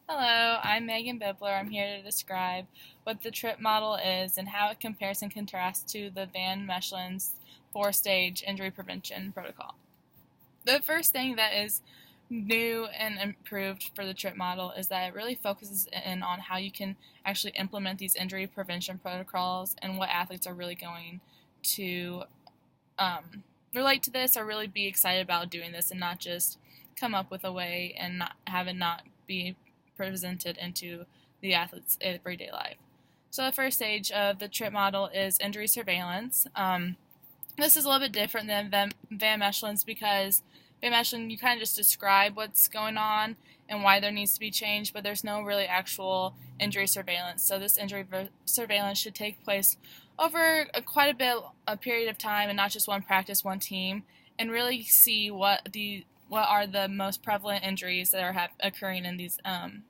Hello, I'm Megan Bibler. I'm here to describe what the TRIP model is and how it compares and contrasts to the Van Mechelen's four-stage injury prevention protocol. The first thing that is new and improved for the TRIP model is that it really focuses in on how you can actually implement these injury prevention protocols and what athletes are really going to relate to this or really be excited about doing this and not just come up with a way and not have it not be presented into the athlete's everyday life. So the first stage of the TRIP model is injury surveillance. This is a little bit different than Van Mechelen's because Van Mechelen, you kind of just describe what's going on and why there needs to be change, but there's no really actual injury surveillance. So this injury surveillance should take place over quite a period of time, and not just one practice, one team, and really see what are the most prevalent injuries that are occurring in these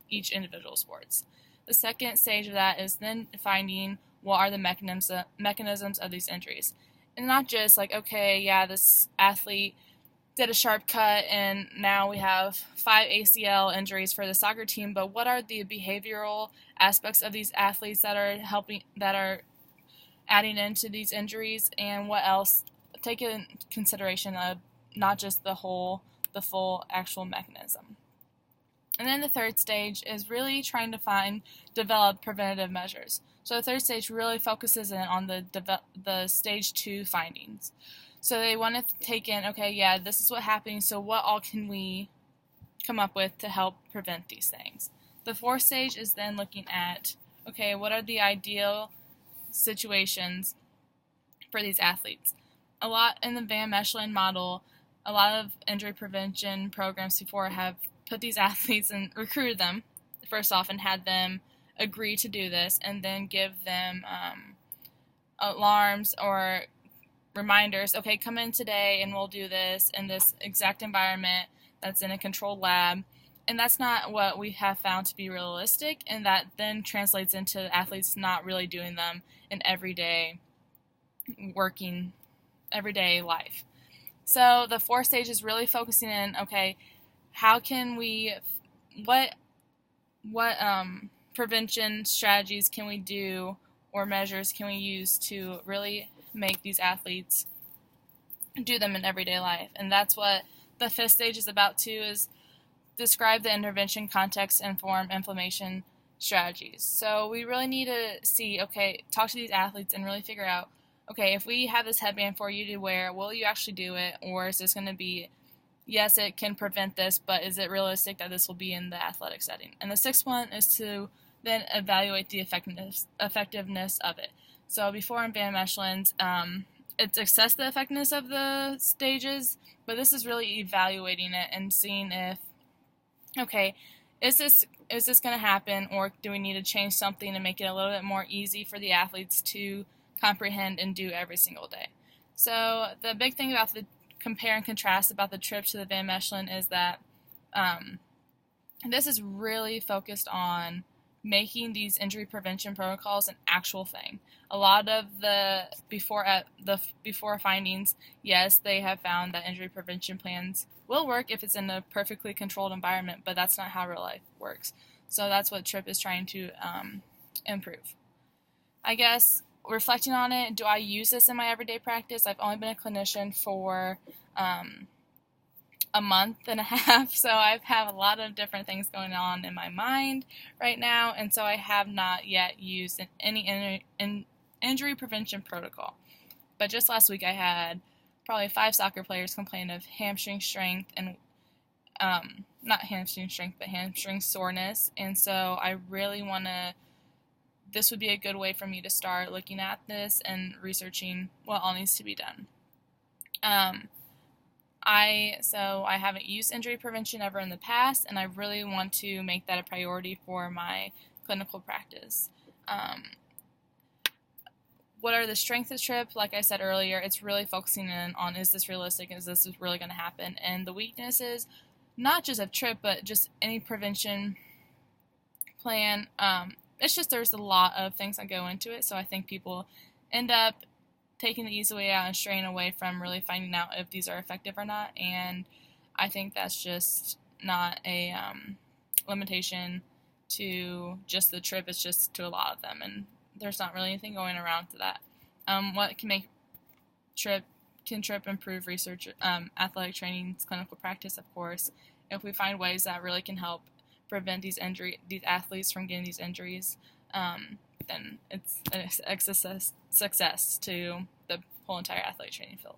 each individual sports. The second stage of that is then finding what are the mechanisms of these injuries, and not just like, okay, yeah, this athlete did a sharp cut and now we have 5 ACL injuries for the soccer team, but what are the behavioral aspects of these athletes that are adding into these injuries, and what else take in consideration of not just the full actual mechanism. And then the third stage is really trying to develop preventative measures. So the third stage really focuses in on the stage 2 findings. So they want to take in, okay, yeah, this is what happened, so what all can we come up with to help prevent these things? The fourth stage is then looking at, okay, what are the ideal situations for these athletes? A lot in the Van Mechelen model, a lot of injury prevention programs before have put these athletes and recruited them first off and had them agree to do this, and then give them alarms or reminders, okay, come in today and we'll do this in this exact environment that's in a controlled lab. And that's not what we have found to be realistic, and that then translates into athletes not really doing them in everyday life. So the fourth stage is really focusing in, okay, how can we, what prevention strategies can we do or measures can we use to really make these athletes do them in everyday life? And that's what the fifth stage is about too, is describe the intervention context and inform inflammation strategies. So we really need to see, okay, talk to these athletes and really figure out, okay, if we have this headband for you to wear, will you actually do it? Or is this going to be, yes, it can prevent this, but is it realistic that this will be in the athletic setting? And the sixth one is to then evaluate the effectiveness of it. So before in Van Mechelen's, it's assess the effectiveness of the stages, but this is really evaluating it and seeing if, okay, is this going to happen, or do we need to change something to make it a little bit more easy for the athletes to comprehend and do every single day? So the big thing about the compare and contrast about the TRIP to the Van Mechelen is that this is really focused on making these injury prevention protocols an actual thing. A lot of the before findings, yes, they have found that injury prevention plans will work if it's in a perfectly controlled environment, but that's not how real life works. So that's what TRIP is trying to improve. I guess reflecting on it, do I use this in my everyday practice? I've only been a clinician for a month and a half, so I have a lot of different things going on in my mind right now, and so I have not yet used any injury prevention protocol. But just last week I had probably 5 soccer players complain of hamstring strength and not hamstring strength, but hamstring soreness, and so I really want to, this would be a good way for me to start looking at this and researching what all needs to be done. I haven't used injury prevention ever in the past, and I really want to make that a priority for my clinical practice. What are the strengths of TRIP? Like I said earlier, it's really focusing in on, is this realistic? Is this really going to happen? And the weaknesses, not just of TRIP, but just any prevention plan. It's just there's a lot of things that go into it, so I think people end up taking the easy way out and straying away from really finding out if these are effective or not, and I think that's just not a limitation to just the trip, it's just to a lot of them, and there's not really anything going around to that. What can make trip improve research, athletic training's clinical practice? Of course, if we find ways that really can help prevent these athletes from getting these injuries, then it's a success to the whole entire athletic training field.